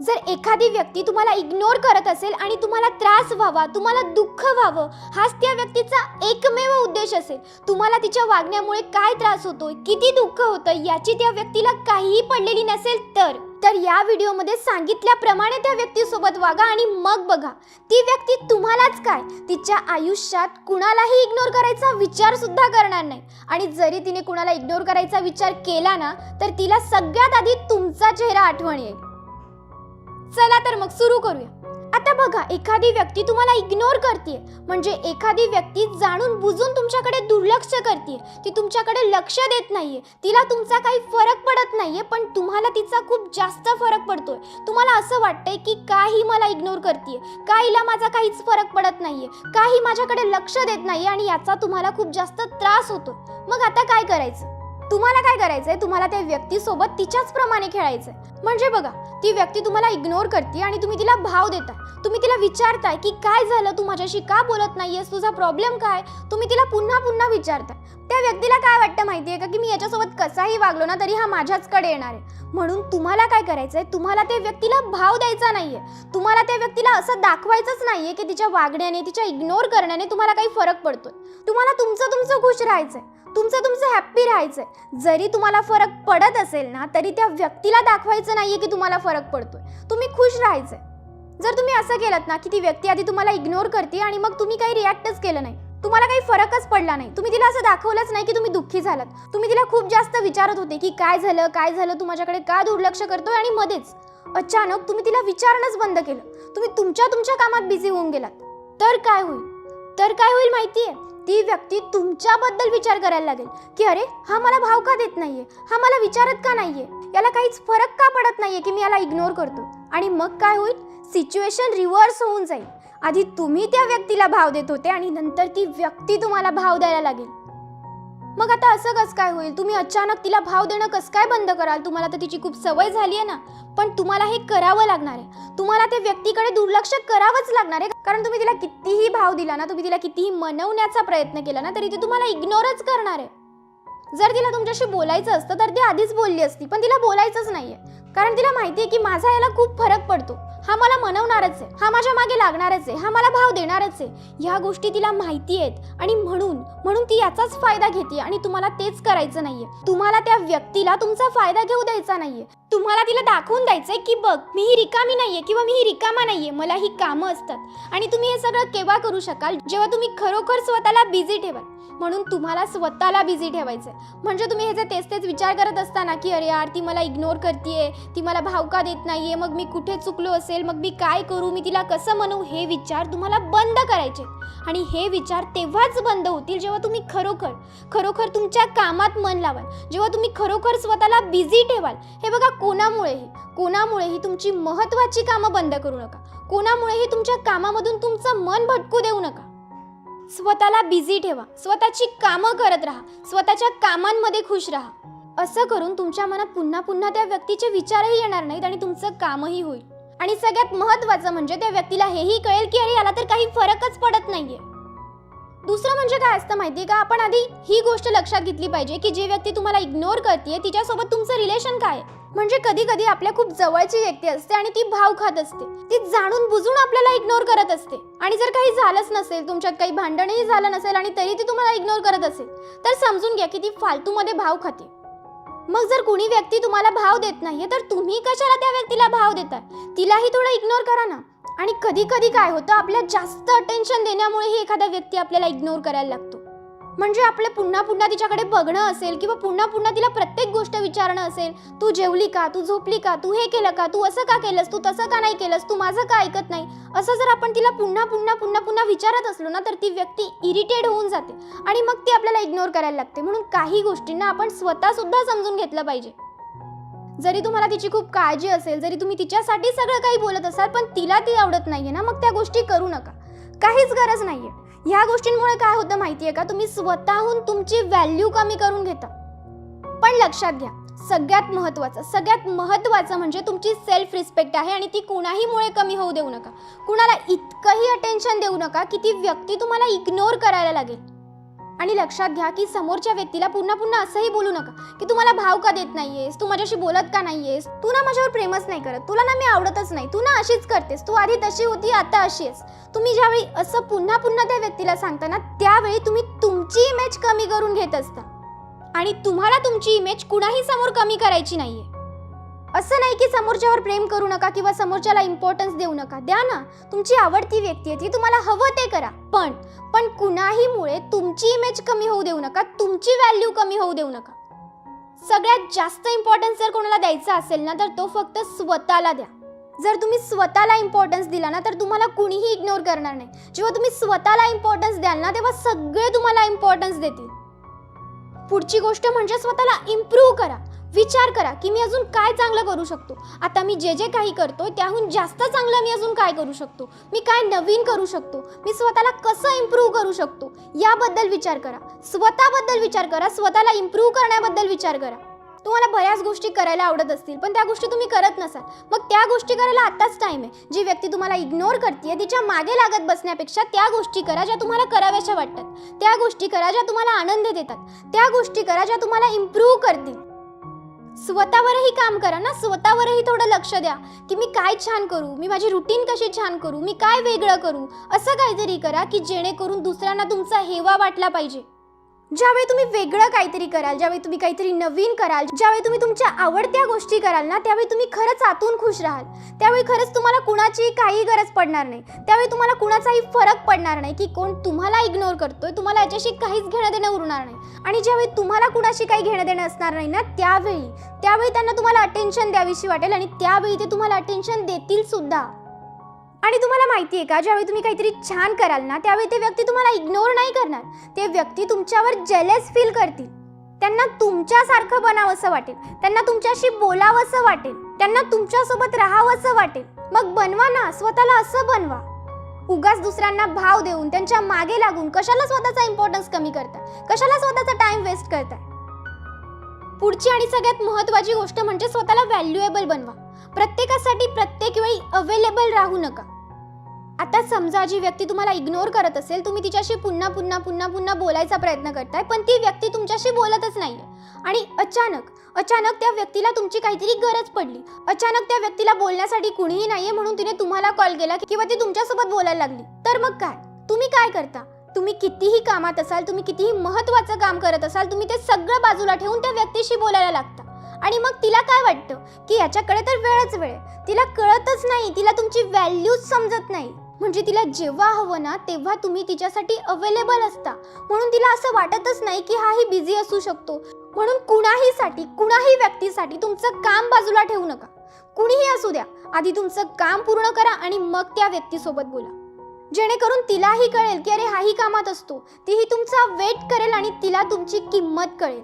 जर एखादी व्यक्ती तुम्हाला इग्नोर करत असेल आणि तुम्हाला त्रास व्हावा, तुम्हाला दुःख व्हावं, हाच त्या व्यक्तीचा एकमेव उद्देश असेल, तुम्हाला तिच्या वागण्यामुळे काय त्रास होतोय, किती दुःख होतं याची त्या व्यक्तीला काहीही पडलेली नसेल तर या व्हिडिओमध्ये सांगितल्याप्रमाणे त्या व्यक्तीसोबत वागा आणि मग बघा ती व्यक्ती तुम्हालाच काय तिच्या आयुष्यात कुणालाही इग्नोर करायचा विचार सुद्धा करणार नाही. आणि जरी तिने कुणाला इग्नोर करायचा विचार केला ना तर तिला सगळ्यात आधी तुमचा चेहरा आठवण येईल. चला तर मग सुरू करूया. आता बघा, एखादी व्यक्ती तुम्हाला इग्नोर करते म्हणजे एखादी व्यक्ती जाणून बुजून तुमच्याकडे दुर्लक्ष करते, ती तुमच्याकडे लक्ष देत नाहीये, तिला तुमचा काही फरक पडत नाहीये, पण तुम्हाला तिचा खूप जास्त फरक पडतोय. तुम्हाला असं वाटतंय की काही मला इग्नोर करते, काहीला माझा काहीच फरक पडत नाहीये, काही माझ्याकडे लक्ष देत नाहीये आणि याचा तुम्हाला खूप जास्त त्रास होतो. मग आता काय करायचं? तुम्हाला काय करायचंय? तुम्हाला त्या व्यक्तीसोबत तिच्याच प्रमाणे खेळायचंय. म्हणजे बघा, ती व्यक्ती तुम्हाला इग्नोर करते आणि तुम्ही तिला भाव देताय. तुम्ही तिला विचारताय की काय झालं, तू माझ्याशी का बोलत नाहीयेस, तुझा प्रॉब्लेम काय? तुम्ही तिला पुन्हा पुन्हा विचारताय. त्या व्यक्तीला काय वाटतं माहितीये का की मी याच्यासोबत कसाही वागलो ना तरी हा माझ्याचकडे येणार आहे. म्हणून तुम्हाला काय करायचंय? तुम्हाला त्या व्यक्तीला भाव द्यायचा नाहीये. तुम्हाला त्या व्यक्तीला असं दाखवायचंच नाहीये की तिच्या वागण्याने, तिच्या इग्नोर करण्याने तुम्हाला काही फरक पडतोय. तुम्हाला तुमचं खुश राहायचंय, तुमचं हॅप्पी राहायचंय. जरी तुम्हाला फरक पडत असेल ना तरी त्या व्यक्तीला दाखवायचं नाहीये की तुम्हाला फरक पडतोय. तुम्ही खुश राहायचंय. जर तुम्ही असं केलं ना की ती व्यक्ती आधी तुम्हाला इग्नोर करते आणि मग तुम्ही काही रिॲक्टच केलं नाही, तुम्हाला काही फरकच पडला नाही, तुम्ही तिला असं दाखवलंच नाही की तुम्ही दुःखी झालात, तुम्ही तिला खूप जास्त विचारत होते की काय झालं, तू माझ्याकडे का दुर्लक्ष करतोय, आणि मध्येच अचानक तुम्ही तिला विचारणंच बंद केलं, तुम्ही तुमच्या कामात बिझी होऊन गेलात, तर काय होईल माहितीये? ती व्यक्ती तुमच्याबद्दल विचार करायला लागेल की अरे हा मला भाव का देत नाहीये, हा मला विचारत का नाहीये, याला काहीच फरक का पडत नाहीये की मी याला इग्नोर करतो. आणि मग काय होईल? सिच्युएशन रिव्हर्स होऊन जाईल. आधी तुम्ही त्या व्यक्तीला भाव देत होते आणि नंतर ती व्यक्ती तुम्हाला भाव द्यायला लागेल. मग आता असं कसं काय होईल? तुम्ही अचानक तिला भाव देणं कसं काय बंद कराल? तुम्हाला तर तिची खूप सवय झाली आहे ना. पण तुम्हाला हे करावं लागणार आहे. तुम्हाला त्या व्यक्तीकडे दुर्लक्ष करावंच लागणार आहे, कारण तुम्ही तिला कितीही भाव दिला ना, तुम्ही तिला कितीही मनवण्याचा प्रयत्न केला ना तरी ती तुम्हाला इग्नोरच करणार आहे. जर तिला तुमच्याशी बोलायचं असतं तर ती आधीच बोलली असती, पण तिला बोलायचंच नाहीये, कारण तिला माहितीये की माझा याला खूप फरक पडतो, हा मला मनवणारच आहे, हा माझ्या मागे लागणारच आहे, हा मला भाव देणारच आहे. ह्या गोष्टी तिला माहिती आहेत आणि म्हणून ती याचाच फायदा घेते आणि तुम्हाला तेच करायचं नाहीये. तुम्हाला त्या व्यक्तीला तुमचा फायदा घेऊ द्यायचा नाहीये. तुम्हाला तिला दाखवून द्यायचंय की बघ, मी ही रिकामी नाहीये किंवा मी ही रिकामा नाहीये, मला ही कामं असतात. आणि तुम्ही हे सगळं केव्हा करू शकाल? जेव्हा तुम्ही खरोखर स्वतःला बिझी ठेवाल. म्हणून तुम्हाला स्वतःला बिझी ठेवायचंय. म्हणजे तुम्ही हे जे तेच विचार करत असताना की अरे यार ती मला इग्नोर करतेय, ती मला भाव का देत नाहीये, मग मी कुठे चुकलो असेल, मग मी काय करू, मी तिला कसं म्हणू, हे विचार तुम्हाला बंद करायचे. आणि हे विचार तेव्हाच बंद होतील जेव्हा तुम्ही खरोखर तुमच्या कामात मन लावाल, जेव्हा तुम्ही खरोखर स्वतःला बिझी ठेवाल. हे बघा, कोणामुळेही तुमची महत्त्वाची कामं बंद करू नका. कोणामुळेही तुमच्या कामामधून तुमचं मन भटकू देऊ नका. स्वतःला बिझी ठेवा, स्वतःची कामं करत राहा, स्वतःच्या कामांमध्ये खुश राहा. असं करून तुमच्या मनात पुन्हा त्या व्यक्तीचे विचारही येणार नाहीत आणि तुमचं कामही होईल. आणि सगळ्यात महत्त्वाचं म्हणजे त्या व्यक्तीला हेही कळेल की अरे याला तर काही फरकच पडत नाहीये. दुसरं म्हणजे काय असतं माहितीये का? आपण आधी ही गोष्ट लक्षात घेतली पाहिजे की जी व्यक्ती तुम्हाला इग्नोर करते तिच्यासोबत तुमचं रिलेशन काय आहे. म्हणजे कधी आपल्या खूप जवळची व्यक्ती असते आणि ती भाव खात असते, ती जाणून बुजून आपल्याला इग्नोर करत असते. आणि जर काही झालंच नसेल, तुमच्यात काही भांडणही झालं नसेल आणि तरी ती तुम्हाला इग्नोर करत असेल तर समजून घ्या की ती फालतूमध्ये भाव खाते. मग जर कुणी व्यक्ती तुम्हाला भाव देत नाहीये तर तुम्ही कशाला त्या व्यक्तीला भाव देताय? तिलाही थोडं इग्नोर करा ना. आणि कधी काय होतं, आपल्या जास्त अटेन्शन देण्यामुळेही एखादा व्यक्ती आपल्याला इग्नोर करायला लागतो. म्हणजे आपले पुन्हा तिच्याकडे बघणं असेल किंवा पुन्हा तिला प्रत्येक गोष्ट विचारणं असेल, तू जेवली का, तू झोपली का, तू हे केलं का, तू असं का केलंस, तू तसं का नाही केलंस, तू माझं का ऐकत नाही, असं जर आपण तिला पुन्हा विचारत असलो ना तर ती व्यक्ती इरिटेट होऊन जाते आणि मग ती आपल्याला इग्नोर करायला लागते. म्हणून काही गोष्टींना आपण स्वतः सुद्धा समजून घेतलं पाहिजे. जरी तुम्हाला तिची खूप काळजी असेल, जरी तुम्ही तिच्यासाठी सगळं काही बोलत असाल, पण तिला ती आवडत नाहीये ना, मग त्या गोष्टी करू नका. काहीच गरज नाहीये. ह्या गोष्टींमुळे काय होतं माहितीये का? तुम्ही स्वतःहून तुमची व्हॅल्यू कमी करून घेता. पण लक्षात घ्या, सगळ्यात महत्त्वाचं म्हणजे तुमची सेल्फ रिस्पेक्ट आहे आणि ती कुणाहीमुळे कमी होऊ देऊ नका. कुणाला इतकंही अटेन्शन देऊ नका की ती व्यक्ती तुम्हाला इग्नोर करायला लागेल. आणि लक्षात घ्या की समोरच्या व्यक्तीला पुन्हा पुन्हा असंही बोलू नका की तू मला भाव का देत नाहीयेस, तू माझ्याशी बोलत का नाहीयेस, तू ना माझ्यावर प्रेमच नाही करत, तुला ना मी आवडतच नाही, तू ना अशीच करतेस, तू आधी तशी होती आता अशी आहेस. तुम्ही ज्यावेळी असं पुन्हा पुन्हा त्या व्यक्तीला सांगता ना, त्यावेळी तुम्ही तुमची इमेज कमी करून घेत असता. आणि तुम्हाला तुमची इमेज कुणाही समोर कमी करायची नाहीये. असं नाही की समोरच्यावर प्रेम करू नका किंवा समोरच्याला इम्पॉर्टन्स देऊ नका, द्या ना. तुमची आवडती व्यक्ती आहे ती, तुम्हाला हवं ते करा, पण कुणाही मुळे तुमची इमेज कमी होऊ देऊ नका, तुमची व्हॅल्यू कमी होऊ देऊ नका. सगळ्यात जास्त इम्पॉर्टन्स जर कोणाला द्यायचा असेल ना, तर तो फक्त स्वतःला द्या. जर तुम्ही स्वतःला इम्पॉर्टन्स दिला ना, तर तुम्हाला कुणीही इग्नोर करणार नाही. जेव्हा तुम्ही स्वतःला इम्पॉर्टन्स द्याल ना, तेव्हा सगळे तुम्हाला इम्पॉर्टन्स देतील. पुढची गोष्ट म्हणजे स्वतःला इम्प्रूव्ह करा. विचार करा की मी अजून काय चांगलं करू शकतो. आता मी जे जे काही करतोय त्याहून जास्त चांगलं मी अजून काय करू शकतो, मी काय नवीन करू शकतो, मी स्वतःला कसं इम्प्रूव्ह करू शकतो, याबद्दल विचार करा. स्वतःबद्दल विचार करा, स्वतःला इम्प्रूव्ह करण्याबद्दल विचार करा. तुम्हाला बऱ्याच गोष्टी करायला आवडत असतील पण त्या गोष्टी तुम्ही करत नसाल, मग त्या गोष्टी करायला आताच टाइम आहे. जी व्यक्ती तुम्हाला इग्नोर करते तिच्या मागे लागत बसण्यापेक्षा त्या गोष्टी करा ज्या तुम्हाला कराव्याशा वाटतात, त्या गोष्टी करा ज्या तुम्हाला आनंद देतात, त्या गोष्टी करा ज्या तुम्हाला इम्प्रूव्ह करतील. स्वतःवरही काम करा ना, स्वतःवरही थोडं लक्ष द्या की मी काय छान करू, मी माझी रुटीन कशी छान करू, मी काय वेगळं करू. असं काहीतरी करा की जेणेकरून दुसऱ्यांना तुमचा हेवा वाटला पाहिजे. ज्यावेळी तुम्ही वेगळं काहीतरी कराल, ज्यावेळी तुम्ही काहीतरी नवीन कराल, ज्यावेळी तुम्ही तुमच्या आवडत्या गोष्टी कराल ना, त्यावेळी तुम्ही खरंच आतून खुश राहाल. त्यावेळी खरंच तुम्हाला कुणाची काही गरज पडणार नाही. त्यावेळी तुम्हाला कुणाचाही फरक पडणार नाही की कोण तुम्हाला इग्नोर करतोय, तुम्हाला याच्याशी काहीच घेणं देणं उरणार नाही. आणि ज्यावेळी तुम्हाला कुणाशी काही घेणं देणं असणार नाही ना, त्यावेळी त्यांना तुम्हाला अटेन्शन द्यावीशी वाटेल आणि त्यावेळी ते तुम्हाला अटेन्शन देतील सुद्धा. आणि तुम्हाला माहिती आहे का, ज्यावेळी तुम्ही काहीतरी छान कराल ना, त्यावेळी ते व्यक्ती तुम्हाला इग्नोर नाही करणार. ते व्यक्ती तुमच्यावर जेलस फील करतील. त्यांना तुमच्यासारखं बनावंसं वाटेल, त्यांना तुमच्याशी बोलावंसं वाटेल, त्यांना तुमच्यासोबत राहावंसं वाटेल. मग बनवा ना, स्वतःला असं बनवा. उगाच दुसऱ्यांना भाव देऊन त्यांच्या मागे लागून कशाला स्वतःचा इम्पॉर्टन्स कमी करताय, कशाला स्वतःचा टाइम वेस्ट करताय. पुढची आणि सगळ्यात महत्त्वाची गोष्ट म्हणजे स्वतःला व्हॅल्युएबल बनवा. प्रत्येकासाठी प्रत्येक वेळी अवेलेबल राहू नका. आता समजा जी व्यक्ती तुम्हाला इग्नोर करत असेल, तुम्ही तिच्याशी पुन्हा पुन्हा पुन्हा पुन्हा बोलायचा प्रयत्न करताय, पण ती व्यक्ती तुमच्याशी बोलतच नाहीये. आणि अचानक त्या व्यक्तीला तुमची काहीतरी गरज पडली, अचानक त्या व्यक्तीला बोलण्यासाठी कुणीही नाहीये म्हणून तिने तुम्हाला कॉल केला किंवा ती तुमच्यासोबत बोलायला लागली, तर मग काय? तुम्ही काय करता? तुम्ही कितीही कामात असाल, तुम्ही कितीही महत्त्वाचं काम करत असाल, तुम्ही ते सगळं बाजूला ठेवून त्या व्यक्तीशी बोलायला लागता. आणि मग तिला काय वाटतं की याच्याकडे तर वेळच वेळ, तिला कळतच नाही, तिला तुमची व्हॅल्यूच समजत नाही. म्हणजे तिला जेव्हा हवं ना तेव्हा तुम्ही तिच्यासाठी अवेलेबल असता, म्हणून तिला असं वाटतच नाही की हाही बिझी असू शकतो. म्हणून कुणाही व्यक्तीसाठी तुमचं काम बाजूला ठेवू नका. कुणीही असू द्या, आधी तुमचं काम पूर्ण करा आणि मग त्या व्यक्तीसोबत बोला, जेणेकरून तिलाही कळेल की अरे हाही कामात असतो, तीही तुमचा वेट करेल आणि तिला तुमची किंमत कळेल.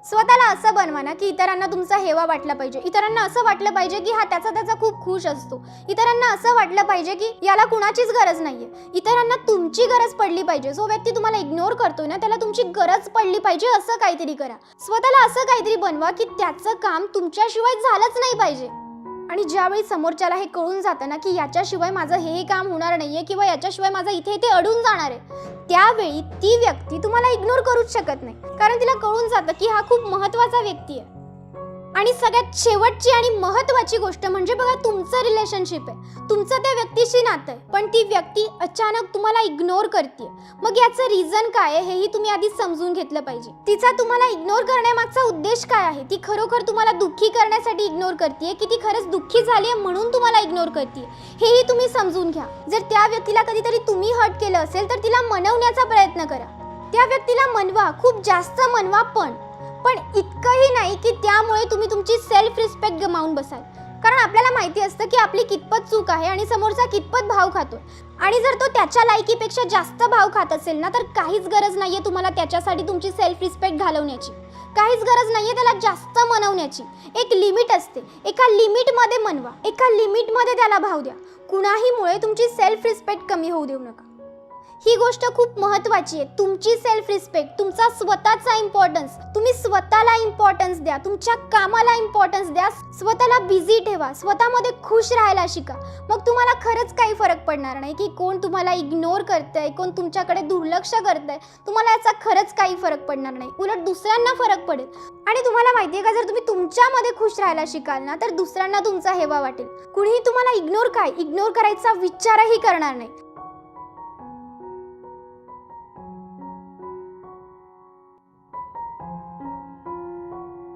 स्वतःला असं बनवा ना की इतरांना तुमचा हेवा वाटला पाहिजे, इतरांना असं वाटलं पाहिजे की हा त्याचा खूप खुश असतो, इतरांना असं वाटलं पाहिजे की याला कुणाचीच गरज नाहीये, इतरांना तुमची गरज पडली पाहिजे. जो व्यक्ती तुम्हाला इग्नोर करतोय ना त्याला तुमची गरज पडली पाहिजे, असं काहीतरी करा. स्वतःला असं काहीतरी बनवा की त्याचं काम तुमच्याशिवाय झालंच नाही पाहिजे. आणि ज्यावेळी समोरच्याला हे कळून जातं ना की याच्याशिवाय माझं हे काम होणार नाहीये किंवा याच्याशिवाय माझं इथे अडून जाणार आहे, त्यावेळी ती व्यक्ती तुम्हाला इग्नोर करूच शकत नाही, कारण तिला कळून जातं की हा खूप महत्त्वाचा व्यक्ती आहे. आणि सगळ्यात शेवटची आणि महत्त्वाची गोष्ट म्हणजे बघा, तुमचं रिलेशनशिप आहे, तुमचं त्या व्यक्तीशी नातं आहे, पण ती व्यक्ती अचानक तुम्हाला इग्नोर करते. मग याचं रिझन काय आहे हेही तुम्ही आधी समजून घेतलं पाहिजे. तिचा तुम्हाला इग्नोर करण्यामागचा उद्देश काय आहे? ती खरोखर तुम्हाला दुःखी करण्यासाठी इग्नोर करते की ती खरंच दुःखी झाली आहे म्हणून तुम्हाला इग्नोर करते, हेही तुम्ही समजून घ्या. जर त्या व्यक्तीला कधीतरी तुम्ही हर्ट केलं असेल तर तिला मनवण्याचा प्रयत्न करा. त्या व्यक्तीला मनवा, खूप जास्त मनवा, पण इतकंही नाही की त्यामुळे तुम्ही तुमची सेल्फ रिस्पेक्ट गमावून बसाल. कारण आपल्याला माहिती असतं की आपली कितपत चूक आहे आणि समोरचा कितपत भाव खातोय. आणि जर तो त्याच्या लायकीपेक्षा जास्त भाव खात असेल ना, तर काहीच गरज नाहीये तुम्हाला त्याच्यासाठी तुमची सेल्फ रिस्पेक्ट घालवण्याची, काहीच गरज नाहीये त्याला जास्त मनवण्याची. एक लिमिट असते, एका लिमिटमध्ये मनवा, एका लिमिटमध्ये त्याला भाव द्या. कुणाही मुळे तुमची सेल्फ रिस्पेक्ट कमी होऊ देऊ नका. ही गोष्ट खूप महत्त्वाची आहे. तुमची सेल्फ रिस्पेक्ट, तुमचा स्वतःचा इम्पॉर्टन्स. तुम्ही स्वतःला इम्पॉर्टन्स द्या, तुमच्या कामाला इम्पॉर्टन्स द्या, स्वतःला बिझी ठेवा, स्वतःमध्ये खुश राहायला शिका. मग तुम्हाला खरंच काही फरक पडणार नाही की कोण तुम्हाला इग्नोर करतंय, कोण तुमच्याकडे दुर्लक्ष करतंय. तुम्हाला याचा खरंच काही फरक पडणार नाही, उलट दुसऱ्यांना फरक पडेल. आणि तुम्हाला माहिती आहे का, जर तुम्ही तुमच्यामध्ये खुश राहायला शिकाल ना, तर दुसऱ्यांना तुमचा हेवा वाटेल. कुणीही तुम्हाला इग्नोर करायचा विचारही करणार नाही.